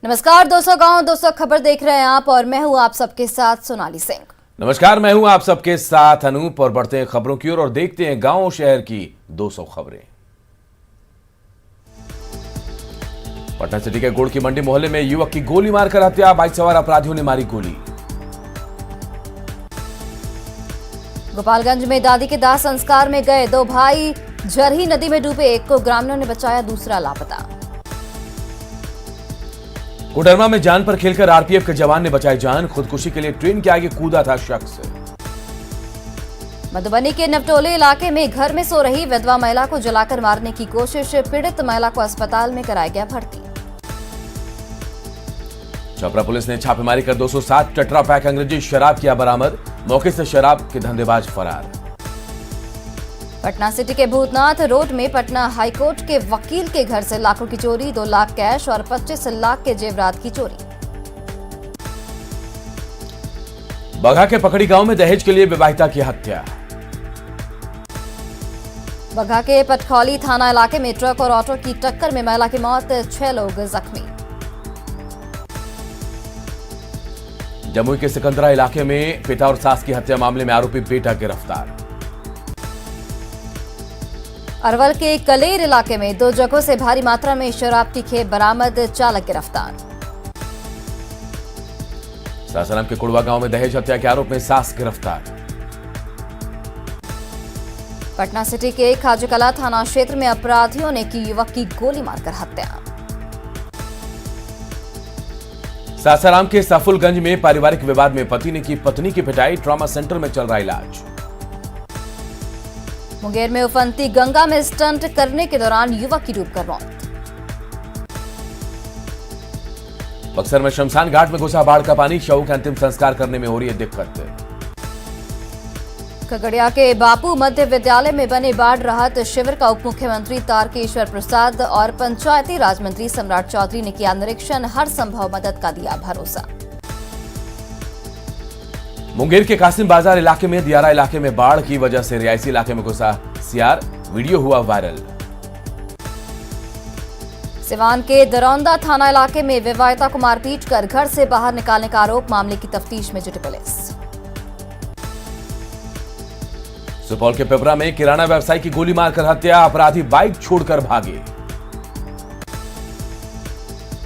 नमस्कार दोस्तों, गांव दोस्तों खबर देख रहे हैं आप और मैं हूं आप सबके साथ सोनाली सिंह। नमस्कार, मैं हूं आप सबके साथ अनूप और बढ़ते हैं खबरों की ओर और देखते हैं गांव शहर की 200 खबरें। पटना सिटी के गुड़ की मंडी मोहल्ले में युवक की गोली मारकर हत्या, बाइक सवार अपराधियों ने मारी गोली। गोपालगंज में दादी के दाह संस्कार में गए दो भाई झरही नदी में डूबे, एक को ग्रामीणों ने बचाया, दूसरा लापता। कोडरमा में जान पर खेलकर आरपीएफ के जवान ने बचाई जान, खुदकुशी के लिए ट्रेन के आगे कूदा था शख्स। मधुबनी के नवटोले इलाके में घर में सो रही विधवा महिला को जलाकर मारने की कोशिश, पीड़ित महिला को अस्पताल में कराया गया भर्ती। छपरा पुलिस ने छापेमारी कर 207 टेट्रा पैक अंग्रेजी शराब किया बरामद, मौके से शराब के धंधेबाज फरार। पटना सिटी के भूतनाथ रोड में पटना हाईकोर्ट के वकील के घर से लाखों की चोरी, 2 लाख कैश और 25 लाख के जेवरात की चोरी। बगहा के पकड़ी गांव में दहेज के लिए विवाहिता की हत्या। बगहा के पटखौली थाना इलाके में ट्रक और ऑटो की टक्कर में महिला की मौत, 6 लोग जख्मी। जमुई के सिकंदरा इलाके में पिता और सास की हत्या मामले में आरोपी बेटा गिरफ्तार। अरवल के कलेर इलाके में 2 जगहों से भारी मात्रा में शराब की खेप बरामद, चालक गिरफ्तार। सासाराम के कुड़वा गांव में दहेज हत्या के आरोप में सास गिरफ्तार। पटना सिटी के खाजूकला थाना क्षेत्र में अपराधियों ने की युवक की गोली मारकर हत्या। सासाराम के सफुलगंज में पारिवारिक विवाद में पति ने की पत्नी की पिटाई, ट्रॉमा सेंटर में चल रहा इलाज। मुंगेर में उफनती गंगा में स्टंट करने के दौरान युवक की डूबकर मौत। बक्सर में शमशान घाट में घुसा बाढ़ का पानी, शव का अंतिम संस्कार करने में हो रही है दिक्कत। खगड़िया के बापू मध्य विद्यालय में बने बाढ़ राहत शिविर का उप मुख्यमंत्री तारकेश्वर प्रसाद और पंचायती राज मंत्री सम्राट चौधरी ने किया निरीक्षण, हर संभव मदद का दिया भरोसा। मुंगेर के कासिम बाजार इलाके में दियारा इलाके में बाढ़ की वजह से रियायती इलाके में घुसा सियार, वीडियो हुआ वायरल। सिवान के दरौंदा थाना इलाके में विवाहिता को मारपीट कर घर से बाहर निकालने का आरोप, मामले की तफ्तीश में जुटी पुलिस। सुपौल के पिपरा में किराना व्यवसायी की गोली मारकर हत्या, अपराधी बाइक छोड़कर भागे।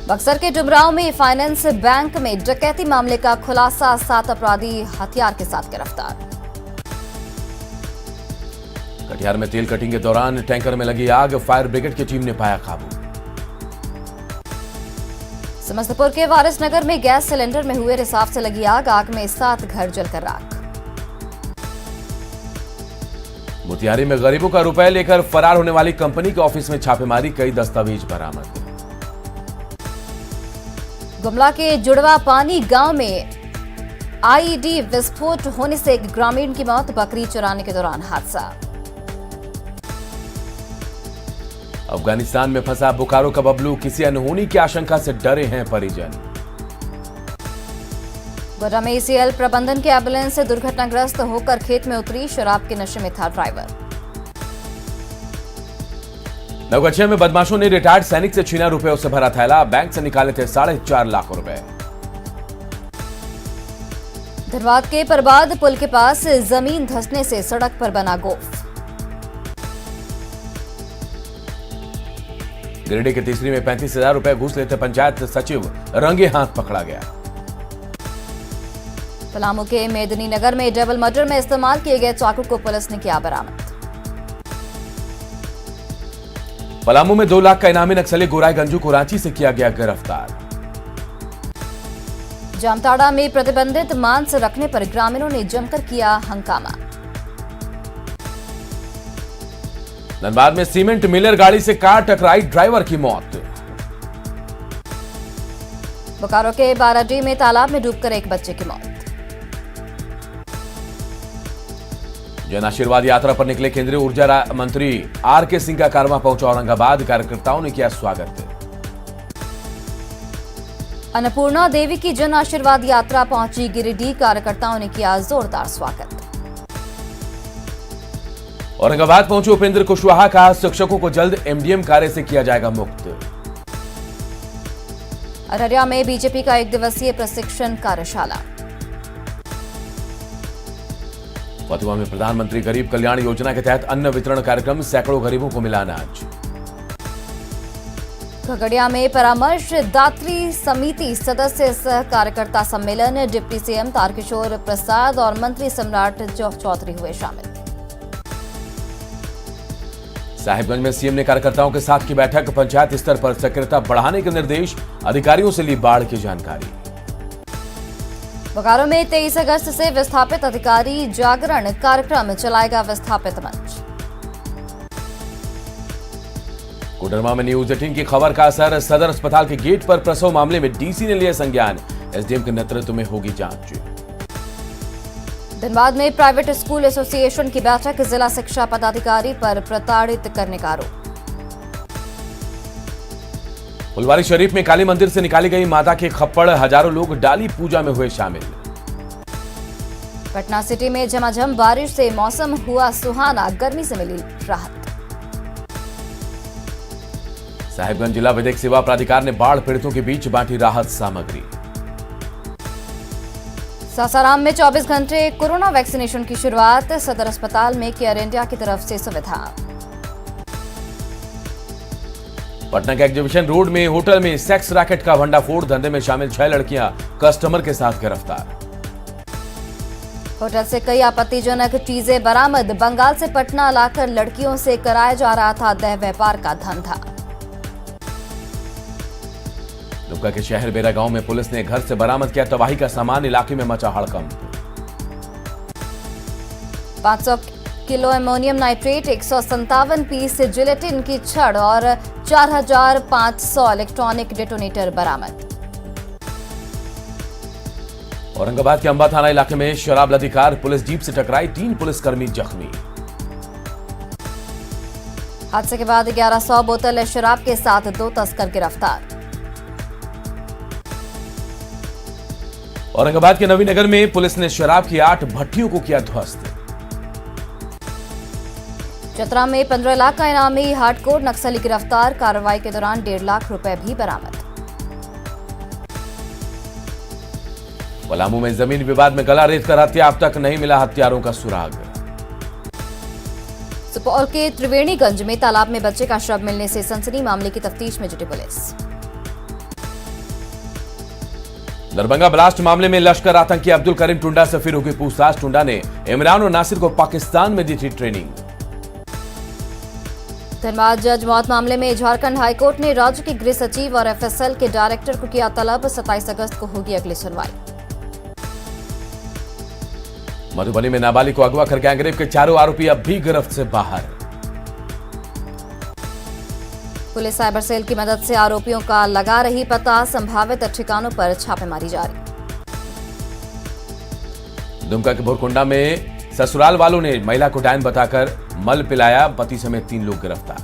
बक्सर के डुमरांव में फाइनेंस बैंक में डकैती मामले का खुलासा, 7 अपराधी हथियार के साथ गिरफ्तार। कटिहार में तेल कटिंग के दौरान टैंकर में लगी आग, फायर ब्रिगेड की टीम ने पाया काबू। समस्तीपुर के वारिसनगर में गैस सिलेंडर में हुए रिसाव से लगी आग, आग में 7 घर जलकर राख। मोतिहारी में गरीबों का रुपए लेकर फरार होने वाली कंपनी के ऑफिस में छापेमारी, कई दस्तावेज बरामद। गुमला के जुड़वा पानी गांव में आईईडी विस्फोट होने से एक ग्रामीण की मौत, बकरी चराने के दौरान हादसा। अफगानिस्तान में फंसा बोकारो का बबलू, किसी अनहोनी की आशंका से डरे हैं परिजन। गोड्डा में ईसीएल प्रबंधन के एम्बुलेंस से दुर्घटनाग्रस्त होकर खेत में उतरी, शराब के नशे में था ड्राइवर। नवगछिया में बदमाशों ने रिटायर्ड सैनिक से छीना रुपयों से भरा थैला, बैंक से निकाले थे 4.5 लाख रुपए। धनबाद के परबाद पुल के पास जमीन धंसने से सड़क पर बना गोफ। गिरिडीह के तीसरी में 35,000 रुपए घूस लेते पंचायत सचिव रंगे हाथ पकड़ा गया। पलामू के मेदिनी नगर में डबल मर्डर में इस्तेमाल किए गए चाकू को पुलिस ने किया बरामद। पलामू में 2 लाख का इनामी नक्सली गोराई गंजू को रांची से किया गया गिरफ्तार। जामताड़ा में प्रतिबंधित मांस रखने पर ग्रामीणों ने जमकर किया हंगामा। धनबाद में सीमेंट मिलर गाड़ी से कार टकराई, ड्राइवर की मौत। बोकारो के बाराडीह में तालाब में डूबकर एक बच्चे की मौत। जन आशीर्वाद यात्रा पर निकले केंद्रीय ऊर्जा मंत्री आर.के. सिंह का कारवां पहुंचा औरंगाबाद, कार्यकर्ताओं ने किया स्वागत। अन्नपूर्णा देवी की जन आशीर्वाद यात्रा पहुंची गिरिडीह, कार्यकर्ताओं ने किया जोरदार स्वागत। औरंगाबाद पहुंचे उपेंद्र कुशवाहा, कहा शिक्षकों को जल्द एमडीएम कार्य से किया जाएगा मुक्त। अररिया में बीजेपी का 1 दिवसीय प्रशिक्षण कार्यशाला। फतुहा में प्रधानमंत्री गरीब कल्याण योजना के तहत अन्न वितरण कार्यक्रम, सैकड़ों गरीबों को मिला अनाज। खगड़िया में परामर्शदात्री समिति सदस्य सह कार्यकर्ता सम्मेलन, डिप्टी सीएम तारकिशोर प्रसाद और मंत्री सम्राट चौधरी हुए शामिल। साहिबगंज में सीएम ने कार्यकर्ताओं के साथ की बैठक, पंचायत स्तर पर सक्रियता बढ़ाने के निर्देश, अधिकारियों से ली बाढ़ की जानकारी। बोकारो में 23 अगस्त से विस्थापित अधिकारी जागरण कार्यक्रम चलाएगा विस्थापित मंच। कोडरमा में न्यूज 18 की खबर का असर, सदर अस्पताल के गेट पर प्रसव मामले में डीसी ने लिया संज्ञान, एसडीएम के नेतृत्व में होगी जांच। धनबाद में प्राइवेट स्कूल एसोसिएशन की बैठक, जिला शिक्षा पदाधिकारी पर प्रताड़ित करने का आरोप। फुलवारी शरीफ में काली मंदिर से निकाली गई माता के खप्पड़, हजारों लोग डाली पूजा में हुए शामिल। पटना सिटी में झमाझम बारिश से मौसम हुआ सुहाना, गर्मी से मिली राहत। साहिबगंज जिला विधिक सेवा प्राधिकार ने बाढ़ पीड़ितों के बीच बांटी राहत सामग्री। सासाराम में 24 घंटे कोरोना वैक्सीनेशन की शुरुआत, सदर अस्पताल में केयर इंडिया की तरफ से सुविधा। पटना के एग्जीबिशन रोड में होटल में सेक्स रैकेट का भंडाफोड़, धंधे में शामिल 6 लड़कियां कस्टमर के साथ गिरफ्तार। होटल से कई आपत्तिजनक चीजें बरामद, बंगाल से पटना लाकर लड़कियों से कराया जा रहा था देह व्यापार का धंधा। दुमका के शहर बेरा गांव में पुलिस ने घर से बरामद किया तबाही का सामान, इलाके में मचा हड़कंप। 500 kilo ammonium nitrate, 157 piece gelatin की छड़ और 4500 इलेक्ट्रॉनिक डेटोनेटर बरामद। औरंगाबाद के अंबा थाना इलाके में शराब लदी कार पुलिस जीप से टकराई, 3 पुलिसकर्मी जख्मी। हादसे के बाद 1100 बोतल शराब के साथ 2 तस्कर गिरफ्तार। औरंगाबाद के नवीनगर में पुलिस ने शराब की 8 भट्टियों को किया ध्वस्त। चतरा में 15 लाख का इनामी हार्डकोर नक्सली गिरफ्तार, कार्रवाई के दौरान 1.5 लाख रुपए भी बरामद। पलामू में जमीन विवाद में गला रेत कर हत्या, अब तक नहीं मिला हत्यारों का सुराग। सुपौल के त्रिवेणीगंज में तालाब में बच्चे का शव मिलने से सनसनी, मामले की तफ्तीश में जुटी पुलिस। दरभंगा ब्लास्ट मामले में लश्कर आतंकी अब्दुल करीम टुंडा से फिर होगी पूछताछ, टुंडा ने इमरान और नासिर को पाकिस्तान में दी थी ट्रेनिंग। धनबाद जज मौत मामले में झारखंड हाईकोर्ट ने राज्य के गृह सचिव और एफएसएल के डायरेक्टर को किया तलब, 27 अगस्त को होगी अगली सुनवाई। मधुबनी में नाबालिग को अगवा कर गैंगरेप के 4 आरोपी अब भी गिरफ्त से बाहर। पुलिस साइबर सेल की मदद से आरोपियों का लगा रही पता, संभावित ठिकानों पर छापेमारी जारी। दुमका के भोरकुंडा में ससुराल वालों ने महिला को डायन बताकर मल पिलाया, पति समेत 3 लोग गिरफ्तार।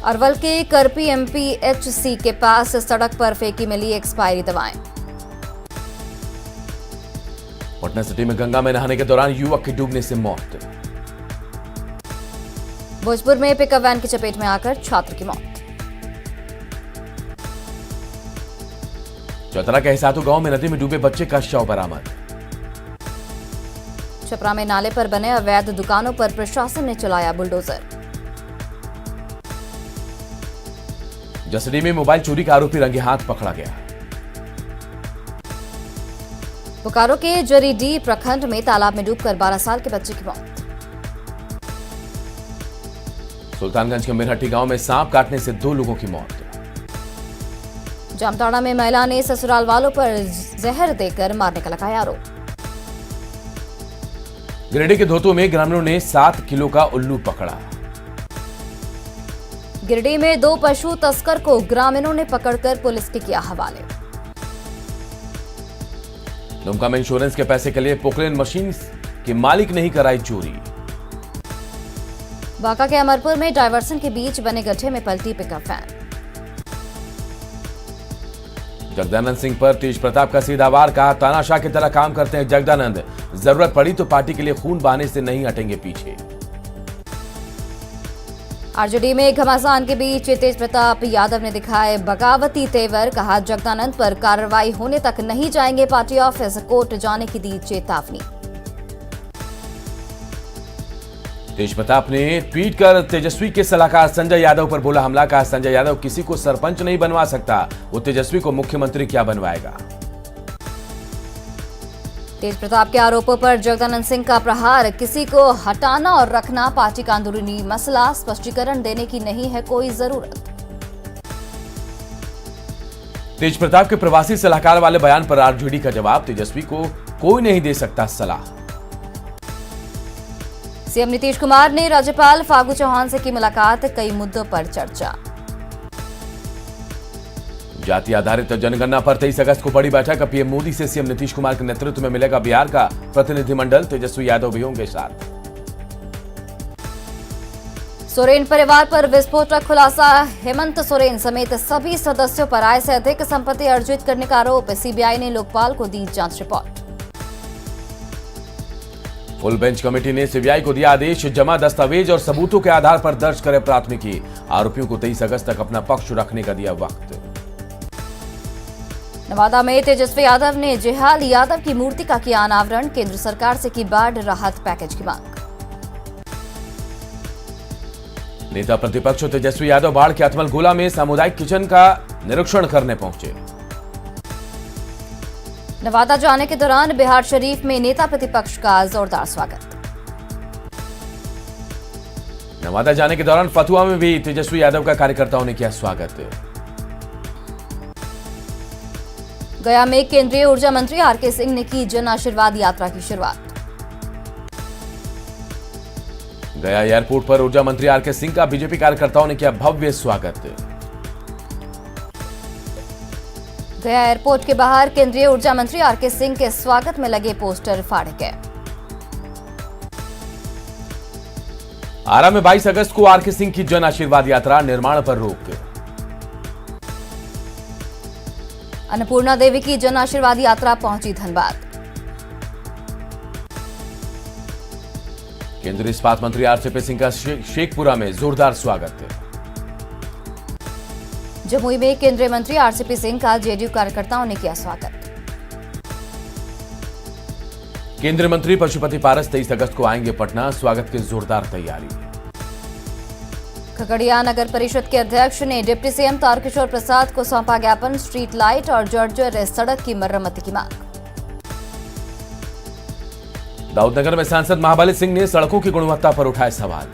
अरवल के करपी एमपीएचसी के पास सड़क पर फेंकी मिली एक्सपायरी दवाएं। पटना सिटी में गंगा में नहाने के दौरान युवक की डूबने से मौत। भोजपुर में पिकअप वैन की चपेट में आकर छात्र की मौत। चतरा के हिसातू गांव में नदी में डूबे बच्चे का शव बरामद। छपरा में नाले पर बने अवैध दुकानों पर प्रशासन ने चलाया बुलडोजर। जसडी में मोबाइल चोरी का आरोपी रंगे हाथ पकड़ा गया। बोकारो के जरीडीह प्रखंड में तालाब में डूबकर 12 साल के बच्चे की मौत। सुल्तानगंज के मिरहट्टी गांव में सांप काटने से 2 लोगों की मौत। जामताड़ा में महिला ने ससुराल वालों पर जहर देकर मारने का लगाया आरोप। गिरिडीह के धोतों में ग्रामीणों ने 7 किलो का उल्लू पकड़ा। गिरिडीह में 2 पशु तस्कर को ग्रामीणों ने पकड़कर पुलिस के किया हवाले। दुमका में इंश्योरेंस के पैसे के लिए पोकलेन मशीन के मालिक नहीं कराई चोरी। बांका के अमरपुर में डायवर्सन के बीच बने गड्ढे में पलटी पिकअप वैन। जगदानंद सिंह पर तेज प्रताप का सीधा वार, कहा तानाशाह की तरह काम करते हैं जगदानंद, जरूरत पड़ी तो पार्टी के लिए खून बहाने से नहीं हटेंगे पीछे। आरजेडी में घमासान के बीच तेज प्रताप यादव ने दिखाए बगावती तेवर। कहा, जगदानंद पर कार्रवाई होने तक नहीं जाएंगे पार्टी ऑफिस। कोर्ट जाने की दी चेतावनी। तेज प्रताप ने ट्वीट कर तेजस्वी के सलाहकार संजय यादव पर बोला हमला। कहा, संजय यादव किसी को सरपंच नहीं बनवा सकता, वो तेजस्वी को मुख्यमंत्री क्या बनवाएगा। तेज प्रताप के आरोपों पर जगदानंद सिंह का प्रहार। किसी को हटाना और रखना पार्टी का अंदरूनी मसला, स्पष्टीकरण देने की नहीं है कोई जरूरत। तेज प्रताप के प्रवासी सलाहकार वाले बयान पर आरजेडी का जवाब। तेजस्वी को कोई नहीं दे सकता सलाह। सीएम नीतीश कुमार ने राज्यपाल फागू चौहान से की मुलाकात। कई मुद्दों पर चर्चा। जाति आधारित जनगणना पर 23 अगस्त को बड़ी बैठक। पीएम मोदी से सीएम नीतीश कुमार के नेतृत्व में मिलेगा बिहार का प्रतिनिधिमंडल। तेजस्वी यादव भी होंगे साथ। सोरेन परिवार पर विस्फोटक खुलासा। हेमंत सोरेन समेत सभी सदस्यों पर आय से अधिक संपत्ति अर्जित करने का आरोप। सीबीआई ने लोकपाल को दी जांच रिपोर्ट। फुल बेंच कमेटी ने सीबीआई को दिया आदेश। जमा दस्तावेज और सबूतों के आधार पर दर्ज करे प्राथमिकी। आरोपियों को 23 अगस्त तक अपना पक्ष रखने का दिया वक्त। नवादा में तेजस्वी यादव ने जेहाल यादव की मूर्ति का किया अनावरण। केंद्र सरकार से की बाढ़ राहत पैकेज की मांग। नेता प्रतिपक्ष तेजस्वी यादव बाढ़ के अथमलगोला में सामुदायिक किचन का निरीक्षण करने पहुंचे। नवादा जाने के दौरान बिहार शरीफ में नेता प्रतिपक्ष का जोरदार स्वागत। नवादा जाने के दौरान फतुहा में भी तेजस्वी यादव का कार्यकर्ताओं ने किया स्वागत। गया में केंद्रीय ऊर्जा मंत्री आरके सिंह ने की जन आशीर्वाद यात्रा की शुरुआत। गया एयरपोर्ट पर ऊर्जा मंत्री आरके सिंह का बीजेपी कार्यकर्ताओं ने किया भव्य स्वागत। गया एयरपोर्ट के बाहर केंद्रीय ऊर्जा मंत्री आरके सिंह के स्वागत में लगे पोस्टर फाड़े गए। आरा में 22 अगस्त को आरके सिंह की जन आशीर्वाद यात्रा। निर्माण पर रोक। अन्नपूर्णा देवी की जन आशीर्वाद यात्रा पहुंची धनबाद। केंद्रीय इस्पात मंत्री आरसीपी सिंह का शेखपुरा में जोरदार स्वागत। जमुई में केंद्रीय मंत्री आरसीपी सिंह का जेडीयू कार्यकर्ताओं ने किया स्वागत। केंद्रीय मंत्री पशुपति पारस 23 अगस्त को आएंगे पटना। स्वागत की जोरदार तैयारी। खगड़िया नगर परिषद के अध्यक्ष ने डिप्टी सीएम तारकिशोर प्रसाद को सौंपा ज्ञापन। स्ट्रीट लाइट और जर्जर सड़क की मरम्मत की मांग। दाऊदनगर में सांसद महाबली सिंह ने सड़कों की गुणवत्ता पर उठाए सवाल।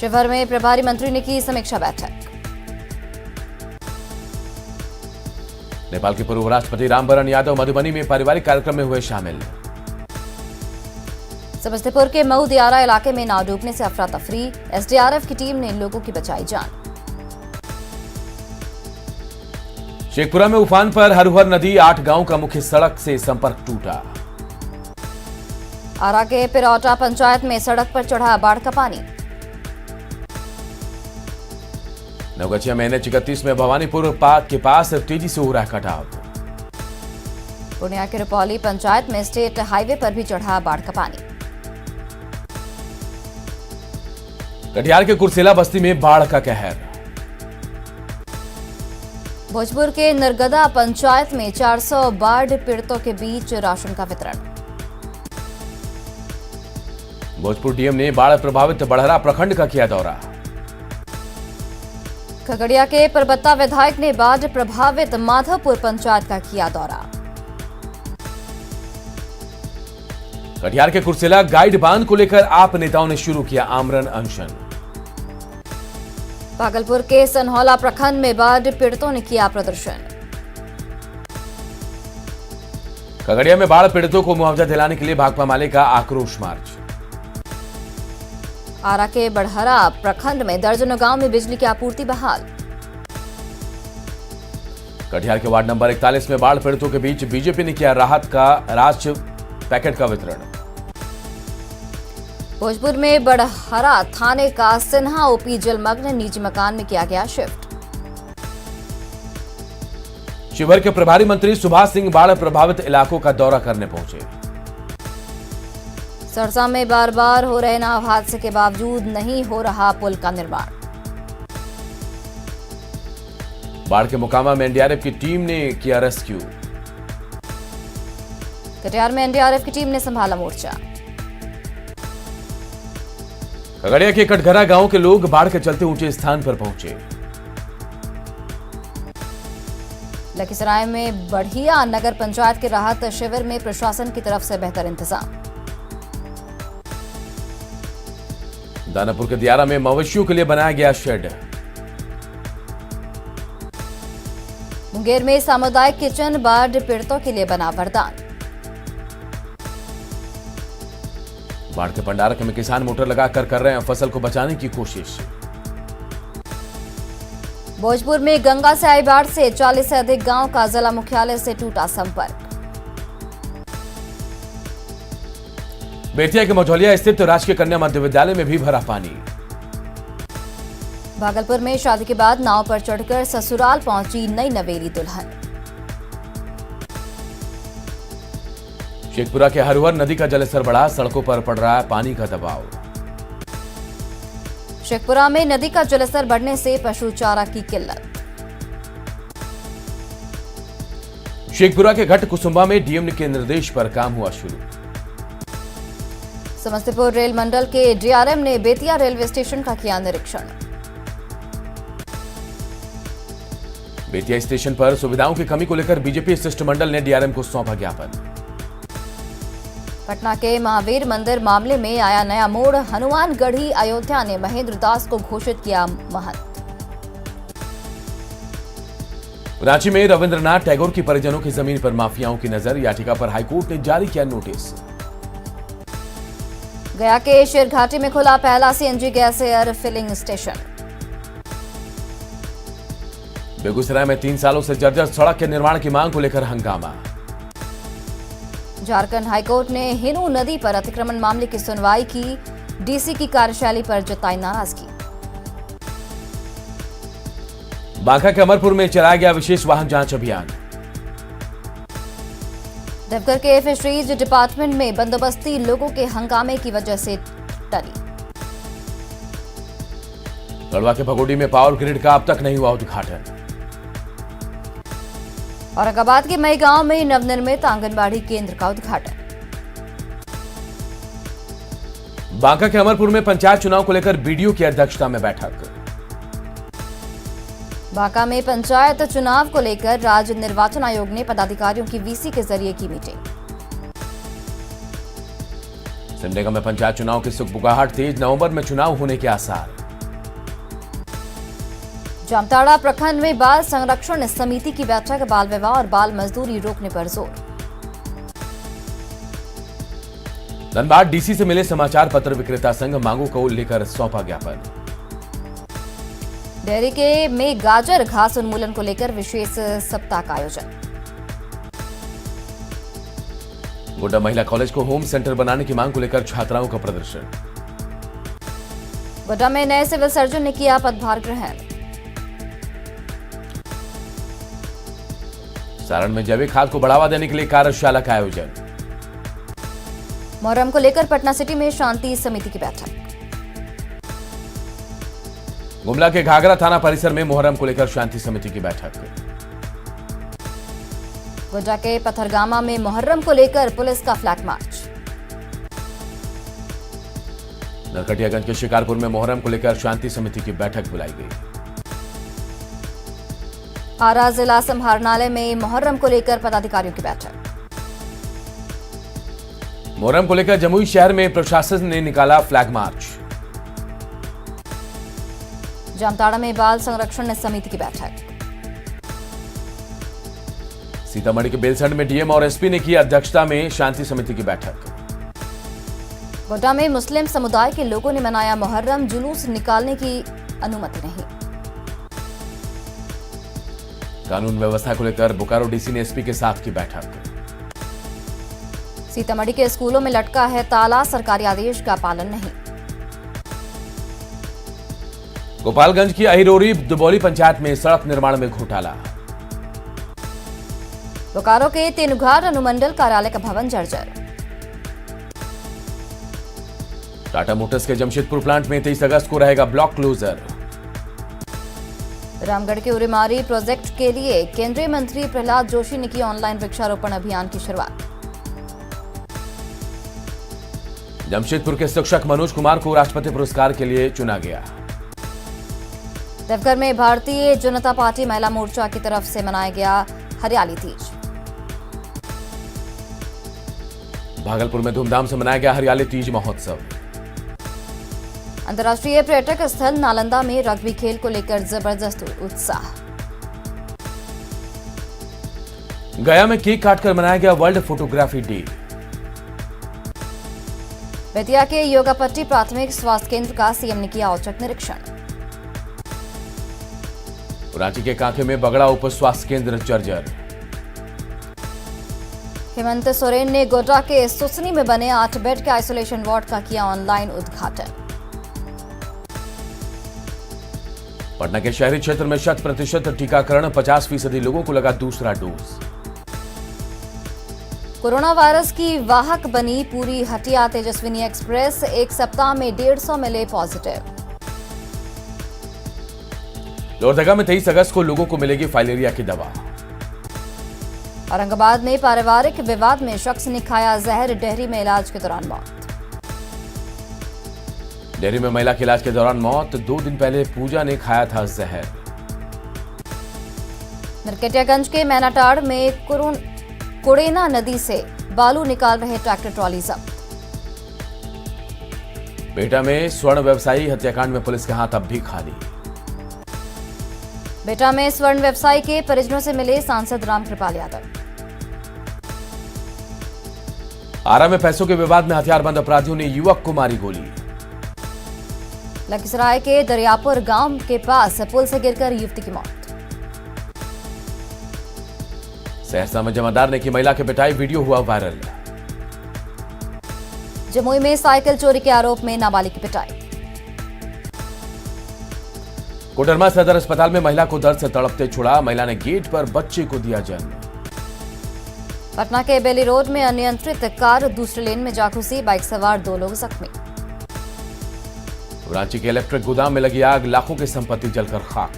शिवहर में प्रभारी मंत्री ने की समीक्षा बैठक। नेपाल के पूर्व राष्ट्रपति रामवरण यादव मधुबनी में पारिवारिक कार्यक्रम में हुए शामिल। समस्तीपुर के मऊ दियारा इलाके में नाव डूबने से अफरा तफरी। एसडीआरएफ की टीम ने लोगों की बचाई जान। शेखपुरा में उफान पर हरहर नदी। 8 गांव का मुख्य सड़क से संपर्क टूटा। आरा के पिरौटा पंचायत में सड़क पर चढ़ा बाढ़ का पानी। नवगछिया में NH 31 में भवानीपुर के पास तेजी से हो रहा कटाव। पूर्णिया के रुपौली पंचायत में स्टेट हाईवे पर भी चढ़ा बाढ़ का पानी। कटिहार के कुर्सेला बस्ती में बाढ़ का कहर। भोजपुर के नरगदा पंचायत में 400 बाढ़ पीड़ितों के बीच राशन का वितरण। भोजपुर डीएम ने बाढ़ प्रभावित बड़हरा प्रखंड का किया दौरा। खगड़िया के परबत्ता विधायक ने बाढ़ प्रभावित माधवपुर पंचायत का किया दौरा। कटिहार के कुर्सेला गाइड बांध को लेकर आप नेताओं ने शुरू किया आमरण अनशन। भागलपुर के सनहौला प्रखंड में बाढ़ पीड़ितों ने किया प्रदर्शन। खगड़िया में बाढ़ पीड़ितों को मुआवजा दिलाने के लिए भाकपा माले का आक्रोश मार्च। आरा के बड़हरा प्रखंड में दर्जनों गांव में बिजली की आपूर्ति बहाल। कटिहार के वार्ड नंबर 41 में बाढ़ पीड़ितों के बीच बीजेपी ने किया राहत का राशन पैकेट का वितरण। भोजपुर में बड़हरा थाने का सिन्हा ओपी जलमग्न, निजी मकान में किया गया शिफ्ट। शिवहर के प्रभारी मंत्री सुभाष सिंह बाढ़ प्रभावित इलाकों का दौरा करने पहुंचे। सरसा में बार बार हो रहे नाव हादसे के बावजूद नहीं हो रहा पुल का निर्माण। बाढ़ के मोकामा में एनडीआरएफ की टीम ने किया रेस्क्यू। कटिहार में एनडीआरएफ की टीम ने संभाला मोर्चा। खगड़िया के कटघरा गांव के लोग बाढ़ के चलते ऊंचे स्थान पर पहुंचे। लखीसराय में बढ़िया नगर पंचायत के राहत शिविर में प्रशासन की तरफ से बेहतर इंतजाम। दानापुर के दियारा में मवेशियों के लिए बनाया गया शेड। मुंगेर में सामुदायिक किचन बाढ़ पीड़ितों के लिए बना वरदान। बाढ़ के पंडारक में किसान मोटर लगाकर कर रहे हैं फसल को बचाने की कोशिश। भोजपुर में गंगा से आई बाढ़ से 40 से अधिक गांव का जिला मुख्यालय से टूटा संपर्क। बेतिया के मझौलिया स्थित राजकीय कन्या मध्य विद्यालय में भी भरा पानी। भागलपुर में शादी के बाद नाव पर चढ़कर ससुराल पहुंची नई नवेली दुल्हन। शेखपुरा के हरवर नदी का जलस्तर बढ़ा, सड़कों पर पड़ रहा है पानी का दबाव। शेखपुरा में नदी का जलस्तर बढ़ने से पशु चारा की किल्लत। शेखपुरा के घट कुसुम्बा में डीएम के निर्देश पर काम हुआ शुरू। समस्तीपुर रेल मंडल के डीआरएम ने बेतिया रेलवे स्टेशन का किया निरीक्षण। बेतिया स्टेशन पर सुविधाओं की कमी को लेकर बीजेपी शिष्टमंडल ने डीआरएम को सौंपा ज्ञापन। पटना के महावीर मंदिर मामले में आया नया मोड़, हनुमानगढ़ी अयोध्या ने महेंद्र दास को घोषित किया महंत। रांची में रविंद्रनाथ टैगोर की परिजनों की जमीन पर माफियाओं की नजर, याचिका पर हाईकोर्ट ने जारी किया नोटिस। गया के शेरघाटी में खुला पहला CNG gas air filling station. Begusarai में 3 सालों से जर्जर सड़क के निर्माण की मांग को लेकर हंगामा। झारखंड हाईकोर्ट ने हिनू नदी पर अतिक्रमण मामले की सुनवाई की, डीसी की कार्यशैली पर जताई नाराजगी। बांका के अमरपुर में चलाया गया विशेष वाहन जांच अभियान। देवघर के फिशरीज डिपार्टमेंट में बंदोबस्ती लोगों के हंगामे की वजह से टली। गढ़वा के भगोड़ी में पावर ग्रिड का अब तक नहीं हुआ उद्घाटन। औरंगाबाद के मई गांव में नवनिर्मित आंगनबाड़ी केंद्र का उद्घाटन। बांका के अमरपुर में पंचायत चुनाव को लेकर बीडीओ की अध्यक्षता में बैठक। बांका में पंचायत चुनाव को लेकर राज्य निर्वाचन आयोग ने पदाधिकारियों की वीसी के जरिए की मीटिंग। सिमडेगा में पंचायत चुनाव की सुखबुगाहट तेज, नवंबर में चुनाव होने के आसार। जामताड़ा प्रखंड में बाल संरक्षण समिति की बैठक, बाल विवाह और बाल मजदूरी रोकने पर जोर। धनबाद डीसी से मिले समाचार पत्र विक्रेता संघ, मांगों को लेकर सौंपा ज्ञापन। डेयरी के में गाजर घास उन्मूलन को लेकर विशेष सप्ताह का आयोजन। गोड्डा महिला कॉलेज को होम सेंटर बनाने की मांग को लेकर छात्राओं का प्रदर्शन। गोड्डा में नए सिविल सर्जन ने किया पदभार ग्रहण। सारण में जैविक खाद को बढ़ावा देने के लिए कार्यशाला का आयोजन। मुहर्रम को लेकर पटना सिटी में शांति समिति की बैठक। गुमला के घाघरा थाना परिसर में मुहर्रम को लेकर शांति समिति की बैठक। गोड्डा के पथरगामा में मुहर्रम को लेकर पुलिस का फ्लैग मार्च। नरकटियागंज के शिकारपुर में मुहर्रम को लेकर शांति समिति की बैठक बुलाई गई। आरा जिला समाहरणालय में मुहर्रम को लेकर पदाधिकारियों की बैठक। मुहर्रम को लेकर जमुई शहर में प्रशासन ने निकाला फ्लैग मार्च। जामताड़ा में बाल संरक्षण समिति की बैठक। सीतामढ़ी के बेलसंड में डीएम और एसपी ने की अध्यक्षता में शांति समिति की बैठक। गोड्डा में मुस्लिम समुदाय के लोगों ने मनाया मुहर्रम, जुलूस निकालने की अनुमति नहीं। कानून व्यवस्था को लेकर बोकारो डीसी ने एसपी के साथ की बैठक। सीतामढ़ी के स्कूलों में लटका है ताला, सरकारी आदेश का पालन नहीं। गोपालगंज की अहिरोरी दुबौली पंचायत में सड़क निर्माण में घोटाला। बोकारो के तेनुघाट अनुमंडल कार्यालय का भवन जर्जर। टाटा मोटर्स के जमशेदपुर प्लांट में 23 अगस्त को रहेगा ब्लॉक क्लोजर। रामगढ़ के उरेमारी प्रोजेक्ट के लिए केंद्रीय मंत्री प्रहलाद जोशी ने की ऑनलाइन वृक्षारोपण अभियान की शुरुआत। जमशेदपुर के शिक्षक मनोज कुमार को राष्ट्रपति पुरस्कार के लिए चुना गया। देवघर में भारतीय जनता पार्टी महिला मोर्चा की तरफ से मनाया गया हरियाली तीज। भागलपुर में धूमधाम से मनाया गया हरियाली तीज महोत्सव। अंतर्राष्ट्रीय पर्यटक स्थल नालंदा में रग्बी खेल को लेकर जबरदस्त उत्साह। गया में केक काटकर मनाया गया वर्ल्ड फोटोग्राफी डे। बेतिया के योगापट्टी प्राथमिक स्वास्थ्य केंद्र का सीएम ने किया औचक निरीक्षण। रांची के कांके में बगड़ा उप स्वास्थ्य केंद्र जर्जर। हेमंत सोरेन ने गोड्डा के सुसनी में बने 8 बेड के आइसोलेशन वार्ड का किया ऑनलाइन उद्घाटन। पटना के शहरी क्षेत्र में 100% टीकाकरण, 50% लोगों को लगा दूसरा डोज। कोरोना वायरस की वाहक बनी पूरी हटिया तेजस्विनी एक्सप्रेस, एक सप्ताह में 150 मिले पॉजिटिव। लोहरदगा में 23 अगस्त को लोगों को मिलेगी फाइलेरिया की दवा। औरंगाबाद में पारिवारिक विवाद में शख्स ने खाया जहर, डेहरी में इलाज के दौरान मौत। डेहरी में महिला के इलाज के दौरान मौत, 2 दिन पहले पूजा ने खाया था जहर। नरकटियागंज के मैनाटाड़ में कुड़ेना नदी से बालू निकाल रहे ट्रैक्टर ट्रॉली जब्त। बेटा में स्वर्ण व्यवसायी हत्याकांड में पुलिस के हाथ अब भी खाली। बेटा में स्वर्ण व्यवसायी के परिजनों से मिले सांसद रामकृपाल यादव। आरा में पैसों के विवाद में हथियारबंद अपराधियों ने युवक को मारी गोली। लखीसराय के दरियापुर गांव के पास पुल से गिरकर युवती की मौत। सहरसा में जमादार ने की महिला की पिटाई, वीडियो हुआ वायरल। जमुई में साइकिल चोरी के आरोप में नाबालिग की पिटाई। कोडरमा सदर अस्पताल में महिला को दर्द से तड़पते छुड़ा, महिला ने गेट पर बच्चे को दिया जन्म। पटना के बेली रोड में अनियंत्रित कार दूसरे लेन में जा घुसी, बाइक सवार 2 लोग जख्मी। रांची के इलेक्ट्रिक गोदाम में लगी आग, लाखों की संपत्ति जलकर खाक।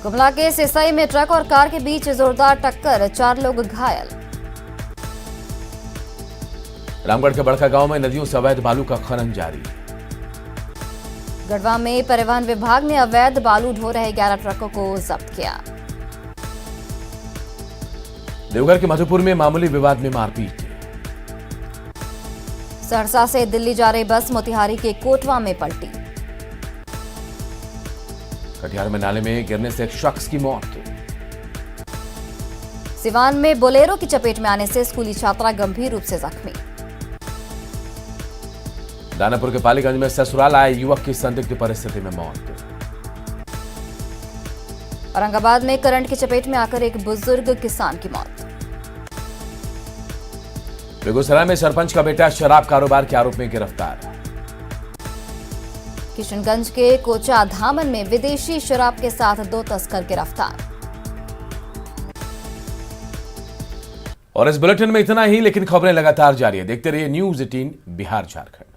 गुमला के सिसाई में ट्रक और कार के बीच जोरदार टक्कर, 4 लोग घायल। रामगढ़ के बड़का गांव में नदियों से अवैध बालू का खनन जारी। गढ़वा में परिवहन विभाग ने अवैध बालू ढो रहे 11 ट्रकों को जब्त किया। देवघर के मधुपुर में मामूली विवाद में मारपीट। सहरसा से दिल्ली जा रही बस मोतिहारी के कोटवा में पलटी। कटिहार में नाले में गिरने से एक शख्स की मौत। सिवान में बोलेरो की चपेट में आने से स्कूली छात्रा गंभीर रूप से जख्मी। दानापुर के पालीगंज में ससुराल आए युवक की संदिग्ध परिस्थिति में मौत। औरंगाबाद में करंट की चपेट में आकर एक बुजुर्ग किसान की मौत। बेगूसराय में सरपंच का बेटा शराब कारोबार के आरोप में गिरफ्तार। किशनगंज के कोचा धामन में विदेशी शराब के साथ 2 तस्कर गिरफ्तार। और इस बुलेटिन में इतना ही, लेकिन खबरें लगातार जारी है। देखते रहिए न्यूज़ 18 बिहार झारखंड।